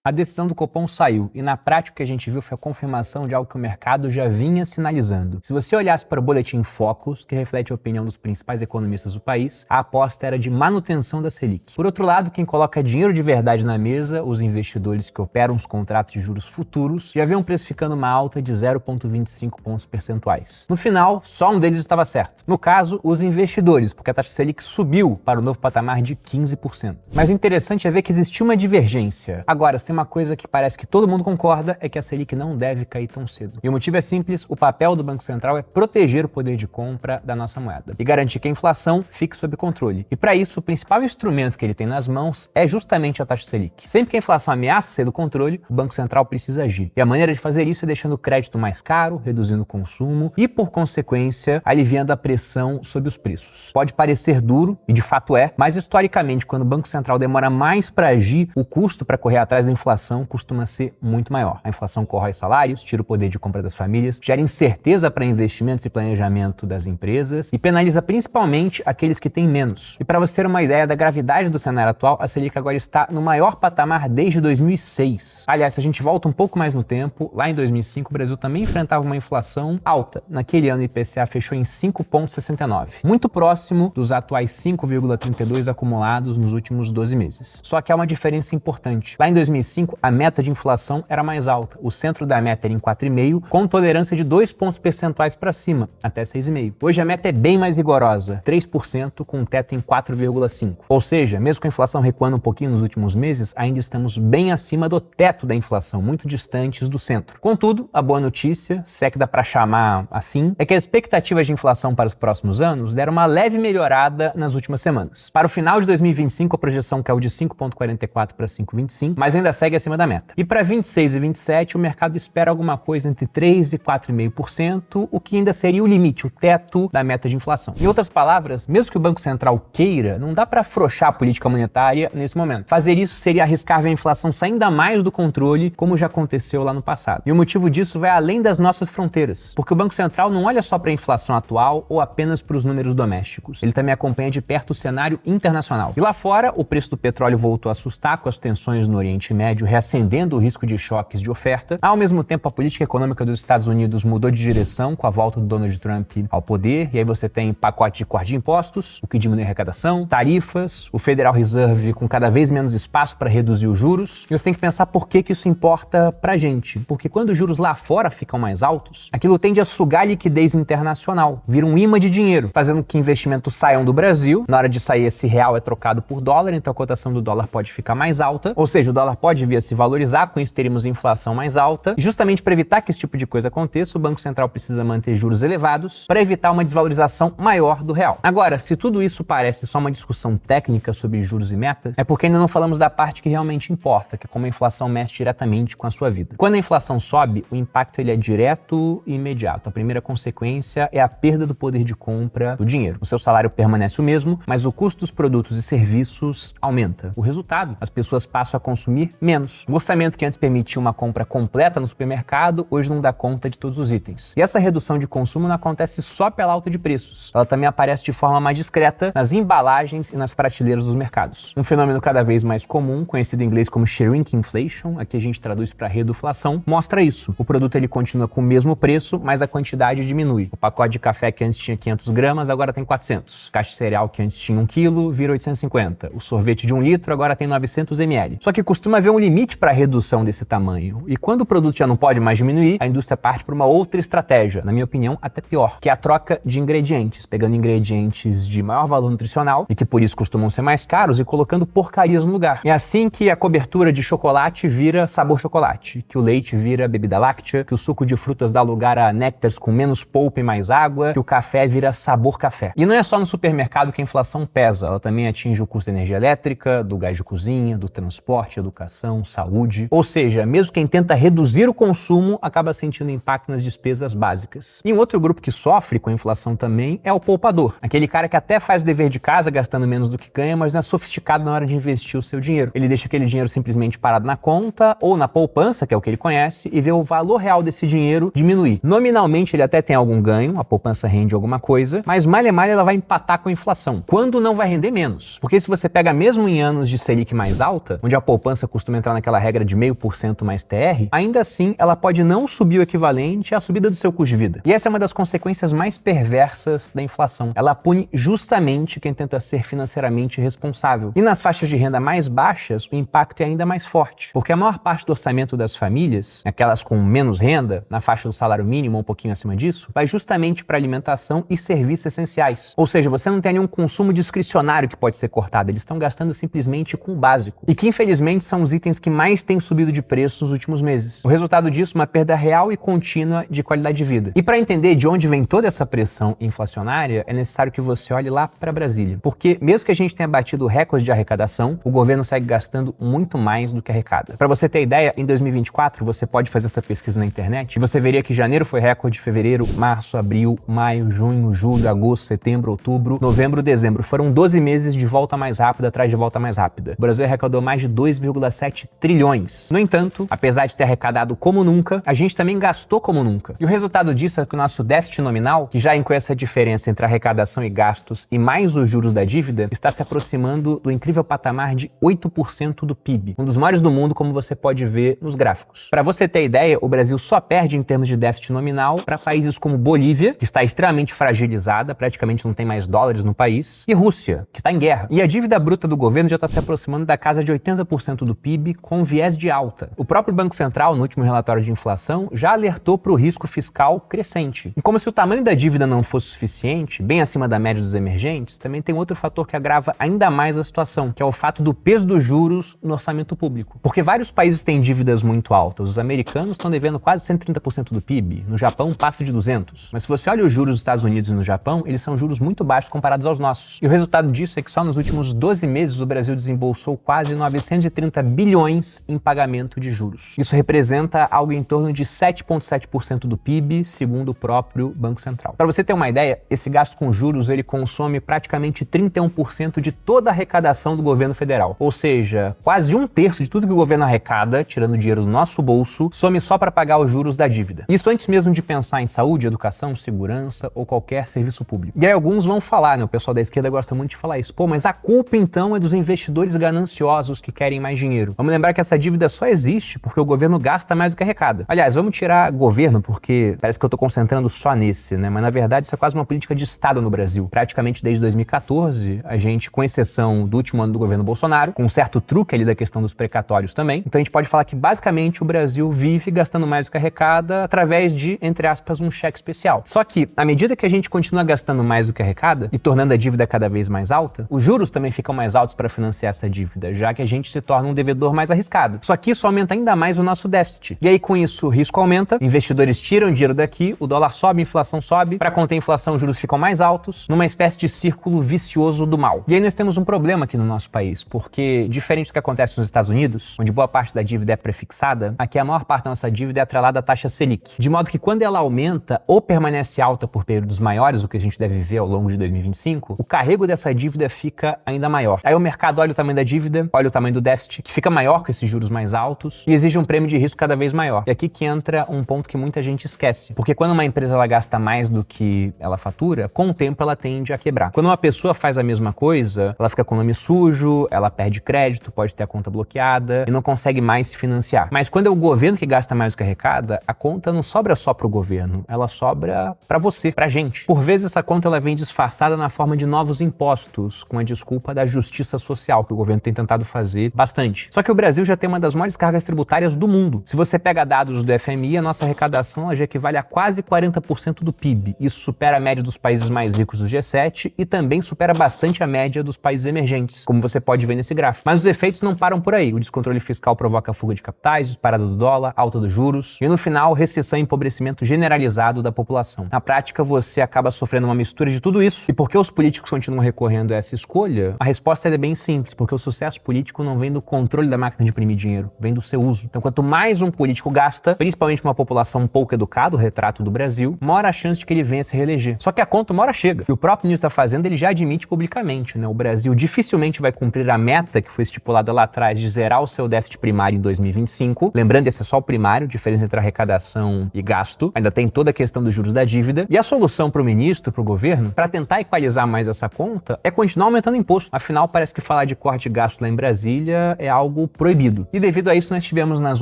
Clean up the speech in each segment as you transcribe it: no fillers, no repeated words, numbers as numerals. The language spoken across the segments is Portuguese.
A decisão do Copom saiu e na prática o que a gente viu foi a confirmação de algo que o mercado já vinha sinalizando. Se você olhasse para o boletim Focus, que reflete a opinião dos principais economistas do país, a aposta era de manutenção da Selic. Por outro lado, quem coloca dinheiro de verdade na mesa, os investidores que operam os contratos de juros futuros, já viam precificando uma alta de 0,25 pontos percentuais. No final, só um deles estava certo. No caso, os investidores, porque a taxa Selic subiu para o novo patamar de 15%. Mas o interessante é ver que existiu uma divergência. Agora, se tem uma coisa que parece que todo mundo concorda, é que a Selic não deve cair tão cedo. E o motivo é simples, o papel do Banco Central é proteger o poder de compra da nossa moeda e garantir que a inflação fique sob controle. E para isso, o principal instrumento que ele tem nas mãos é justamente a taxa Selic. Sempre que a inflação ameaça sair do controle, o Banco Central precisa agir. E a maneira de fazer isso é deixando o crédito mais caro, reduzindo o consumo e, por consequência, aliviando a pressão sobre os preços. Pode parecer duro, e de fato é, mas historicamente, quando o Banco Central demora mais para agir, o custo para correr atrás da inflação costuma ser muito maior. A inflação corrói salários, tira o poder de compra das famílias, gera incerteza para investimentos e planejamento das empresas e penaliza principalmente aqueles que têm menos. E para você ter uma ideia da gravidade do cenário atual, a Selic agora está no maior patamar desde 2006. Aliás, se a gente volta um pouco mais no tempo, lá em 2005 o Brasil também enfrentava uma inflação alta. Naquele ano o IPCA fechou em 5,69, muito próximo dos atuais 5,32 acumulados nos últimos 12 meses. Só que há uma diferença importante. Lá em 2005, a meta de inflação era mais alta. O centro da meta era em 4,5, com tolerância de 2 pontos percentuais para cima, até 6,5. Hoje a meta é bem mais rigorosa, 3%, com um teto em 4,5. Ou seja, mesmo com a inflação recuando um pouquinho nos últimos meses, ainda estamos bem acima do teto da inflação, muito distantes do centro. Contudo, a boa notícia, se é que dá para chamar assim, é que as expectativas de inflação para os próximos anos deram uma leve melhorada nas últimas semanas. Para o final de 2025, a projeção caiu de 5,44 para 5,25, mas ainda segue acima da meta. E para 26 e 27, o mercado espera alguma coisa entre 3 e 4,5%, o que ainda seria o limite, o teto da meta de inflação. Em outras palavras, mesmo que o Banco Central queira, não dá para afrouxar a política monetária nesse momento. Fazer isso seria arriscar ver a inflação sair ainda mais do controle, como já aconteceu lá no passado. E o motivo disso vai além das nossas fronteiras, porque o Banco Central não olha só para a inflação atual ou apenas para os números domésticos. Ele também acompanha de perto o cenário internacional. E lá fora, o preço do petróleo voltou a assustar com as tensões no Oriente Médio, reacendendo o risco de choques de oferta. Ao mesmo tempo, a política econômica dos Estados Unidos mudou de direção com a volta do Donald Trump ao poder, e aí você tem pacote de corte de impostos, o que diminui a arrecadação, tarifas, o Federal Reserve com cada vez menos espaço para reduzir os juros. E você tem que pensar por que isso importa pra gente. Porque quando os juros lá fora ficam mais altos, aquilo tende a sugar a liquidez internacional, vira um imã de dinheiro, fazendo que investimentos saiam do Brasil. Na hora de sair, esse real é trocado por dólar, então a cotação do dólar pode ficar mais alta, ou seja, o dólar pode vir a se valorizar, com isso teríamos inflação mais alta. E justamente para evitar que esse tipo de coisa aconteça, o Banco Central precisa manter juros elevados para evitar uma desvalorização maior do real. Agora, se tudo isso parece só uma discussão técnica sobre juros e metas, é porque ainda não falamos da parte que realmente importa, que é como a inflação mexe diretamente com a sua vida. Quando a inflação sobe, o impacto ele é direto e imediato. A primeira consequência é a perda do poder de compra do dinheiro. O seu salário permanece o mesmo, mas o custo dos produtos e serviços aumenta. O resultado, as pessoas passam a consumir menos. O orçamento que antes permitia uma compra completa no supermercado, hoje não dá conta de todos os itens. E essa redução de consumo não acontece só pela alta de preços. Ela também aparece de forma mais discreta nas embalagens e nas prateleiras dos mercados. Um fenômeno cada vez mais comum, conhecido em inglês como shrink inflation, aqui a gente traduz para reduflação, mostra isso. O produto ele continua com o mesmo preço, mas a quantidade diminui. O pacote de café que antes tinha 500 gramas, agora tem 400. Caixa de cereal que antes tinha 1 quilo, vira 850. O sorvete de 1 litro agora tem 900 ml. Só que costuma haver um limite para a redução desse tamanho. E quando o produto já não pode mais diminuir, a indústria parte para uma outra estratégia, na minha opinião, até pior, que é a troca de ingredientes, pegando ingredientes de maior valor nutricional e que por isso costumam ser mais caros e colocando porcarias no lugar. É assim que a cobertura de chocolate vira sabor chocolate, que o leite vira bebida láctea, que o suco de frutas dá lugar a néctares com menos polpa e mais água, que o café vira sabor café. E não é só no supermercado que a inflação pesa, ela também atinge o custo da energia elétrica, do gás de cozinha, do transporte, educação, saúde. Ou seja, mesmo quem tenta reduzir o consumo acaba sentindo impacto nas despesas básicas. E um outro grupo que sofre com a inflação também é o poupador, aquele cara que até faz o dever de casa gastando menos do que ganha, mas não é sofisticado na hora de investir o seu dinheiro. Ele deixa aquele dinheiro simplesmente parado na conta ou na poupança, que é o que ele conhece, e vê o valor real desse dinheiro diminuir. Nominalmente ele até tem algum ganho, a poupança rende alguma coisa, mas malha ela vai empatar com a inflação, quando não vai render menos. Porque se você pega mesmo em anos de Selic mais alta, onde a poupança costuma vamos entrar naquela regra de 0,5% mais TR, ainda assim ela pode não subir o equivalente à subida do seu custo de vida. E essa é uma das consequências mais perversas da inflação. Ela pune justamente quem tenta ser financeiramente responsável. E nas faixas de renda mais baixas, o impacto é ainda mais forte, porque a maior parte do orçamento das famílias, aquelas com menos renda, na faixa do salário mínimo ou um pouquinho acima disso, vai justamente para alimentação e serviços essenciais. Ou seja, você não tem nenhum consumo discricionário que pode ser cortado, eles estão gastando simplesmente com o básico. E que infelizmente são os itens que mais têm subido de preço nos últimos meses. O resultado disso é uma perda real e contínua de qualidade de vida. E para entender de onde vem toda essa pressão inflacionária, é necessário que você olhe lá para Brasília. Porque mesmo que a gente tenha batido recorde de arrecadação, o governo segue gastando muito mais do que arrecada. Para você ter ideia, em 2024, você pode fazer essa pesquisa na internet e você veria que janeiro foi recorde, fevereiro, março, abril, maio, junho, julho, agosto, setembro, outubro, novembro, dezembro. Foram 12 meses de volta mais rápida atrás de volta mais rápida. O Brasil arrecadou mais de 2,7 trilhões. No entanto, apesar de ter arrecadado como nunca, a gente também gastou como nunca. E o resultado disso é que o nosso déficit nominal, que já inclui essa diferença entre arrecadação e gastos e mais os juros da dívida, está se aproximando do incrível patamar de 8% do PIB. Um dos maiores do mundo, como você pode ver nos gráficos. Para você ter ideia, o Brasil só perde em termos de déficit nominal para países como Bolívia, que está extremamente fragilizada, praticamente não tem mais dólares no país, e Rússia, que está em guerra. E a dívida bruta do governo já está se aproximando da casa de 80% do PIB, com viés de alta. O próprio Banco Central, no último relatório de inflação, já alertou para o risco fiscal crescente. E como se o tamanho da dívida não fosse suficiente, bem acima da média dos emergentes, também tem outro fator que agrava ainda mais a situação, que é o fato do peso dos juros no orçamento público. Porque vários países têm dívidas muito altas. Os americanos estão devendo quase 130% do PIB. No Japão, passa de 200%. Mas se você olha os juros dos Estados Unidos e no Japão, eles são juros muito baixos comparados aos nossos. E o resultado disso é que só nos últimos 12 meses o Brasil desembolsou quase 930 bilhões em pagamento de juros. Isso representa algo em torno de 7,7% do PIB, segundo o próprio Banco Central. Para você ter uma ideia, esse gasto com juros ele consome praticamente 31% de toda a arrecadação do governo federal. Ou seja, quase 1/3 de tudo que o governo arrecada, tirando dinheiro do nosso bolso, some só para pagar os juros da dívida. Isso antes mesmo de pensar em saúde, educação, segurança ou qualquer serviço público. E aí alguns vão falar, né? O pessoal da esquerda gosta muito de falar isso. Pô, mas a culpa então é dos investidores gananciosos que querem mais dinheiro. Vamos lembrar que essa dívida só existe porque o governo gasta mais do que arrecada. Aliás, vamos tirar governo porque parece que eu tô concentrando só nesse, né? Mas na verdade isso é quase uma política de Estado no Brasil. Praticamente desde 2014, a gente, com exceção do último ano do governo Bolsonaro, com um certo truque ali da questão dos precatórios também, então a gente pode falar que basicamente o Brasil vive gastando mais do que arrecada através de, entre aspas, um cheque especial. Só que, à medida que a gente continua gastando mais do que arrecada e tornando a dívida cada vez mais alta, os juros também ficam mais altos para financiar essa dívida, já que a gente se torna um devedor mais arriscado. Só que isso aumenta ainda mais o nosso déficit. E aí, com isso, o risco aumenta, investidores tiram dinheiro daqui, o dólar sobe, a inflação sobe, para conter a inflação, os juros ficam mais altos, numa espécie de círculo vicioso do mal. E aí nós temos um problema aqui no nosso país, porque, diferente do que acontece nos Estados Unidos, onde boa parte da dívida é prefixada, aqui a maior parte da nossa dívida é atrelada à taxa Selic. De modo que quando ela aumenta ou permanece alta por períodos maiores, o que a gente deve ver ao longo de 2025, o carrego dessa dívida fica ainda maior. Aí o mercado olha o tamanho da dívida, olha o tamanho do déficit, que fica maior com esses juros mais altos, e exige um prêmio de risco cada vez maior. E aqui que entra um ponto que muita gente esquece. Porque quando uma empresa ela gasta mais do que ela fatura, com o tempo ela tende a quebrar. Quando uma pessoa faz a mesma coisa, ela fica com o nome sujo, ela perde crédito, pode ter a conta bloqueada e não consegue mais se financiar. Mas quando é o governo que gasta mais do que arrecada, a conta não sobra só pro governo, ela sobra pra você, pra gente. Por vezes essa conta ela vem disfarçada na forma de novos impostos, com a desculpa da justiça social, que o governo tem tentado fazer bastante. Só que o Brasil já tem uma das maiores cargas tributárias do mundo. Se você pega dados do FMI, a nossa arrecadação já equivale a quase 40% do PIB. Isso supera a média dos países mais ricos do G7 e também supera bastante a média dos países emergentes, como você pode ver nesse gráfico. Mas os efeitos não param por aí. O descontrole fiscal provoca fuga de capitais, disparada do dólar, alta dos juros e, no final, recessão e empobrecimento generalizado da população. Na prática, você acaba sofrendo uma mistura de tudo isso. E por que os políticos continuam recorrendo a essa escolha? A resposta é bem simples, porque o sucesso político não vem do controle da máquina de imprimir dinheiro, vem do seu uso. Então, quanto mais um político gasta, principalmente uma população pouco educada, o retrato do Brasil, maior a chance de que ele venha se reeleger. Só que a conta uma hora chega. E o próprio ministro da Fazenda, ele já admite publicamente, né? O Brasil dificilmente vai cumprir a meta que foi estipulada lá atrás de zerar o seu déficit primário em 2025. Lembrando, esse é só o primário, diferença entre arrecadação e gasto. Ainda tem toda a questão dos juros da dívida. E a solução para o ministro, para o governo, para tentar equalizar mais essa conta, é continuar aumentando imposto. Afinal, parece que falar de corte de gasto lá em Brasília é algo algo proibido. E devido a isso, nós tivemos nas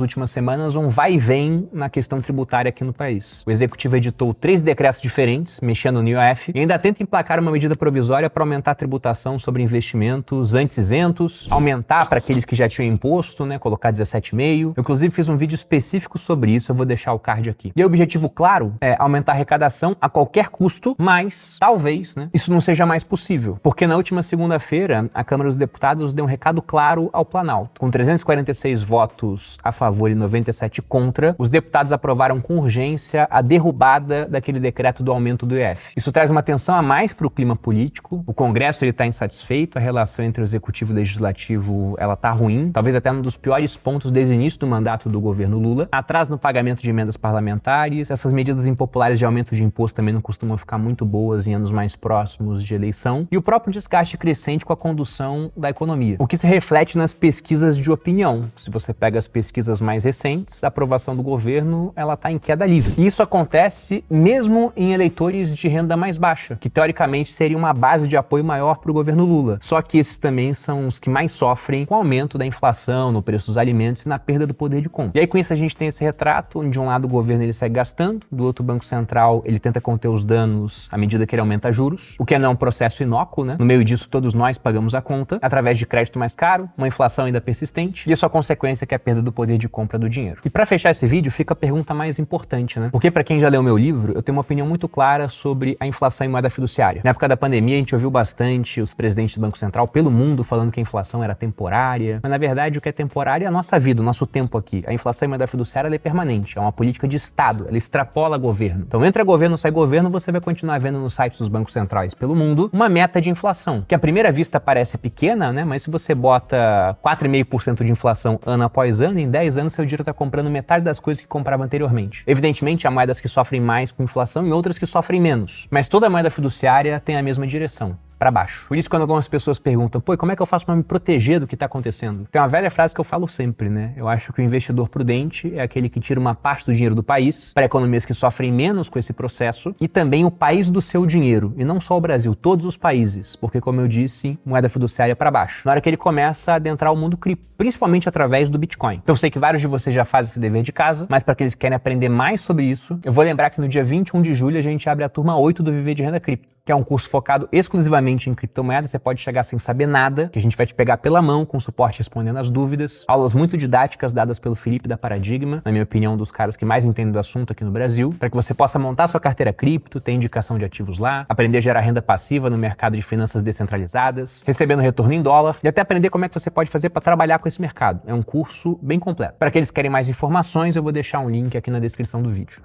últimas semanas um vai e vem na questão tributária aqui no país. O executivo editou 3 decretos diferentes, mexendo no IOF, e ainda tenta emplacar uma medida provisória para aumentar a tributação sobre investimentos antes isentos, aumentar para aqueles que já tinham imposto, né, colocar 17,5%. Eu, inclusive, fiz um vídeo específico sobre isso, eu vou deixar o card aqui. E o objetivo, claro, é aumentar a arrecadação a qualquer custo, mas talvez, né, isso não seja mais possível. Porque na última segunda-feira, a Câmara dos Deputados deu um recado claro ao Planalto. Com 346 votos a favor e 97 contra, os deputados aprovaram com urgência a derrubada daquele decreto do aumento do IOF. Isso traz uma tensão a mais para o clima político. O Congresso está insatisfeito, a relação entre o Executivo e o Legislativo ela está ruim, talvez até um dos piores pontos desde o início do mandato do governo Lula. Atraso no pagamento de emendas parlamentares, essas medidas impopulares de aumento de imposto também não costumam ficar muito boas em anos mais próximos de eleição, e o próprio desgaste crescente com a condução da economia, o que se reflete nas pesquisas de opinião. Se você pega as pesquisas mais recentes, a aprovação do governo ela está em queda livre. E isso acontece mesmo em eleitores de renda mais baixa, que teoricamente seria uma base de apoio maior para o governo Lula. Só que esses também são os que mais sofrem com o aumento da inflação, no preço dos alimentos e na perda do poder de compra. E aí com isso a gente tem esse retrato, onde de um lado o governo ele segue gastando, do outro o Banco Central ele tenta conter os danos à medida que ele aumenta juros, o que não é um processo inócuo, né? No meio disso todos nós pagamos a conta, através de crédito mais caro, uma inflação ainda persistente, e a sua consequência que é a perda do poder de compra do dinheiro. E para fechar esse vídeo fica a pergunta mais importante, né? Porque para quem já leu meu livro, eu tenho uma opinião muito clara sobre a inflação em moeda fiduciária. Na época da pandemia a gente ouviu bastante os presidentes do Banco Central pelo mundo falando que a inflação era temporária, mas na verdade o que é temporário é a nossa vida, o nosso tempo aqui. A inflação em moeda fiduciária ela é permanente, é uma política de Estado, ela extrapola governo. Então entra governo, sai governo, você vai continuar vendo nos sites dos bancos centrais pelo mundo uma meta de inflação, que à primeira vista parece pequena, né? Mas se você bota 4,5% de inflação ano após ano, em 10 anos seu dinheiro está comprando metade das coisas que comprava anteriormente. Evidentemente há moedas que sofrem mais com inflação e outras que sofrem menos, mas toda moeda fiduciária tem a mesma direção, para baixo. Por isso, quando algumas pessoas perguntam, pô, como é que eu faço para me proteger do que está acontecendo? Tem uma velha frase que eu falo sempre, né? Eu acho que o investidor prudente é aquele que tira uma parte do dinheiro do país para economias que sofrem menos com esse processo e também o país do seu dinheiro, e não só o Brasil, todos os países, porque, como eu disse, moeda fiduciária para baixo. Na hora que ele começa a adentrar o mundo cripto, principalmente através do Bitcoin. Então, eu sei que vários de vocês já fazem esse dever de casa, mas para aqueles que querem aprender mais sobre isso, eu vou lembrar que no dia 21 de julho a gente abre a turma 8 do Viver de Renda Cripto, que é um curso focado exclusivamente em criptomoedas. Você pode chegar sem saber nada, que a gente vai te pegar pela mão com suporte respondendo as dúvidas, aulas muito didáticas dadas pelo Felipe da Paradigma, na minha opinião, um dos caras que mais entendem do assunto aqui no Brasil, para que você possa montar sua carteira cripto, ter indicação de ativos lá, aprender a gerar renda passiva no mercado de finanças descentralizadas, recebendo retorno em dólar e até aprender como é que você pode fazer para trabalhar com esse mercado. É um curso bem completo. Para aqueles que querem mais informações, eu vou deixar um link aqui na descrição do vídeo.